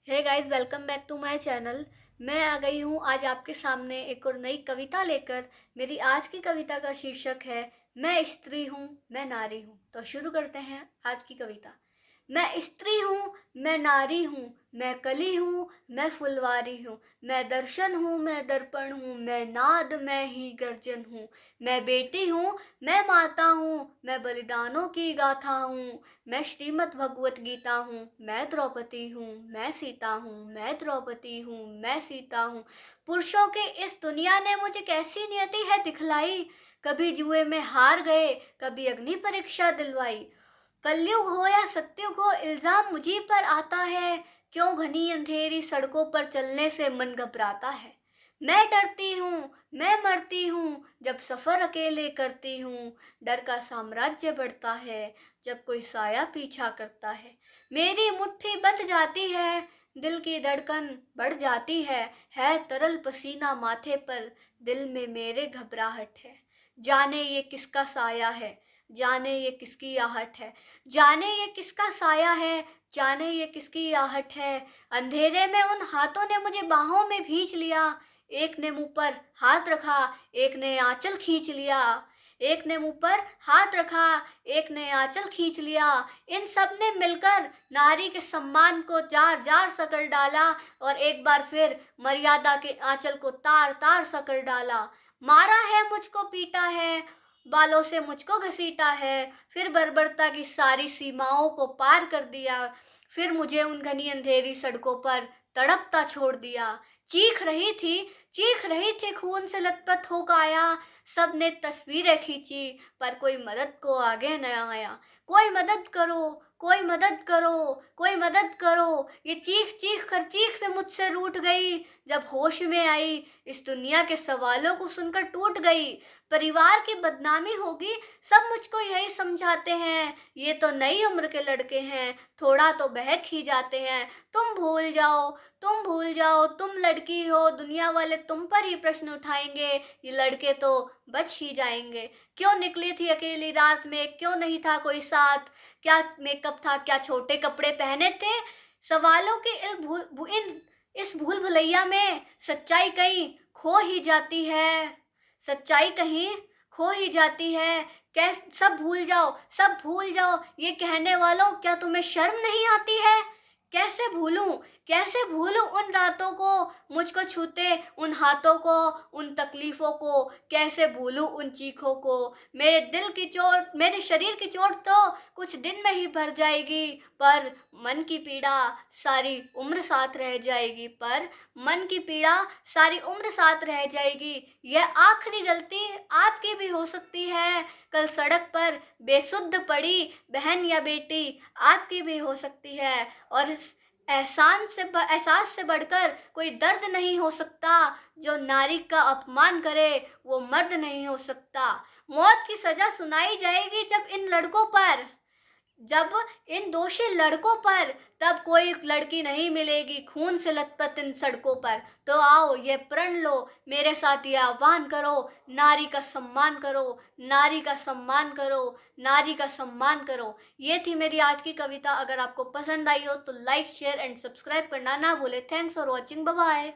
Hey guys, welcome back to my channel. मैं आ गई हूँ आज आपके सामने एक और नई कविता लेकर। मेरी आज की कविता का शीर्षक है मैं स्त्री हूँ, मैं नारी हूँ। तो शुरू करते हैं आज की कविता। मैं स्त्री हूँ, मैं नारी हूँ, मैं कली हूँ, मैं फुलवारी हूँ, मैं दर्शन हूँ, मैं दर्पण हूँ, मैं नाद, मैं ही गर्जन हूँ। मैं बेटी हूँ, मैं माता हूँ, मैं बलिदानों की गाथा हूँ। मैं श्रीमद् भगवत गीता हूँ, मैं द्रौपदी हूँ, मैं सीता हूँ, मैं द्रौपदी हूँ, मैं सीता हूँ। पुरुषों के इस दुनिया ने मुझे कैसी नियति है दिखलाई। कभी जुए में हार गए, कभी अग्नि परीक्षा दिलवाई। कलयुग हो या सत्युग हो, इल्जाम मुझी पर आता है। क्यों घनी अंधेरी सड़कों पर चलने से मन घबराता है। मैं डरती हूँ, मैं मरती हूँ, जब सफर अकेले करती हूँ। डर का साम्राज्य बढ़ता है, जब कोई साया पीछा करता है। मेरी मुट्ठी बंध जाती है, दिल की धड़कन बढ़ जाती है तरल पसीना माथे पर, दिल में मेरे घबराहट है। जाने ये किसका साया है, जाने ये किसकी आहट है, जाने ये किसका साया है, जाने ये किसकी आहट है। अंधेरे में उन हाथों ने मुझे बाहों में भींच लिया। एक ने मुंह पर हाथ रखा, एक ने आंचल खींच लिया। एक ने मुंह पर हाथ रखा, एक ने आंचल खींच लिया। इन सब ने मिलकर नारी के सम्मान को जार जार सा कर डाला, और एक बार फिर मर्यादा के आंचल को तार तार सा कर डाला। मारा है, मुझको पीटा है, बालों से मुझको घसीटा है, फिर बर्बरता की सारी सीमाओं को पार कर दिया। फिर मुझे उन घनी अंधेरी सड़कों पर तड़पता छोड़ दिया। चीख रही थी, चीख रही थी खून से लथपथ हो काया। सब ने तस्वीरें खींची, पर कोई मदद को आगे न आया। कोई मदद करो, कोई मदद करो, कोई मदद करो। ये चीख चीख कर चीख पे मुझसे रूठ गई। जब होश में आई, इस दुनिया के सवालों को सुनकर टूट गई। परिवार की बदनामी होगी, सब मुझको यही समझाते हैं। ये तो नई उम्र के लड़के हैं, थोड़ा तो बहक ही जाते हैं। तुम भूल जाओ, तुम भूल जाओ, तुम लड़की हो, दुनिया वाले तुम पर ही प्रश्न उठाएंगे। ये लड़के तो बच ही जाएंगे। क्यों निकली थी अकेली रात में, क्यों नहीं था कोई साथ। क्या मेकअप था, क्या छोटे कपड़े पहने थे। सवालों की इस भूल भुलैया में सच्चाई कहीं खो ही जाती है। सच्चाई कहीं खो ही जाती है। कैस सब भूल जाओ, सब भूल जाओ, ये कहने वालों, क्या तुम्हें शर्म नहीं आती है। कैसे भूलूं, कैसे भूलूं उन रातों को, मुझको छूते उन हाथों को, उन तकलीफों को। कैसे भूलूं उन चीखों को। मेरे दिल की चोट, मेरे शरीर की चोट तो कुछ दिन में ही भर जाएगी, पर मन की पीड़ा सारी उम्र साथ रह जाएगी। पर मन की पीड़ा सारी उम्र साथ रह जाएगी। यह आखिरी गलती आपकी भी हो सकती है। कल सड़क पर बेसुध पड़ी बहन या बेटी आपकी भी हो सकती है। और इस एहसास से बढ़कर कोई दर्द नहीं हो सकता। जो नारी का अपमान करे, वो मर्द नहीं हो सकता। मौत की सजा सुनाई जाएगी जब इन लड़कों पर, जब इन दोषी लड़कों पर, तब कोई लड़की नहीं मिलेगी खून से लथपथ इन सड़कों पर। तो आओ ये प्रण लो, मेरे साथ ये आह्वान करो। नारी का सम्मान करो, नारी का सम्मान करो, नारी का सम्मान करो। ये थी मेरी आज की कविता। अगर आपको पसंद आई हो तो लाइक, शेयर एंड सब्सक्राइब करना ना भूले। Thanks for watching, bye bye.